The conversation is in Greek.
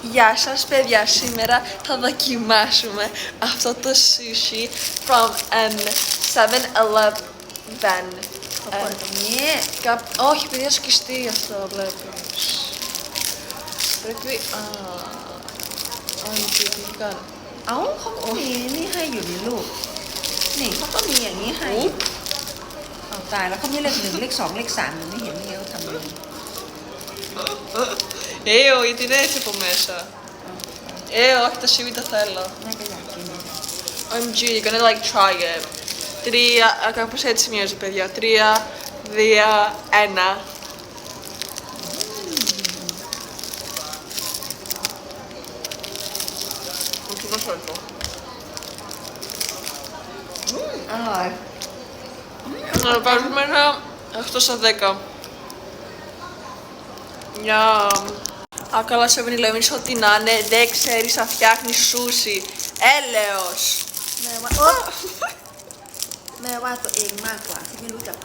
Γεια σας παιδιά, σήμερα θα δοκιμάσουμε αυτό το sushi from 7-Eleven. Όχι παιδιά, σκιστεί αυτό βλέπεις. Πρέπει... αν τι κάνω. เอ้าเขาก็มีนี่ให้อยู่นี่ลูกนี่เขาก็มีอย่างนี้ให้อยู่เอาตายแล้วเขามีเลข 1 เลข 2 เลข 3หนูไม่เห็นนี่เขาทำยังไง Γιατί δεν έχει από μέσα. Όχι, τα σιβί τα θέλω. แม่ก็อยากกิน OMG, you're gonna like try it. 3, κάπως έτσι μοιάζει παιδιά. 3, 2, 1. Όχι, δεν θέλω. อร่อย Να πάρουμε ένα 8 στα 10. Yum. Καλά 7-Eleven, ό,τι να είναι, δεν ξέρεις να φτιάχνεις σούσι. Έλεος. แม่ว่าตัวเองมากกว่าที่ไม่รู้จัก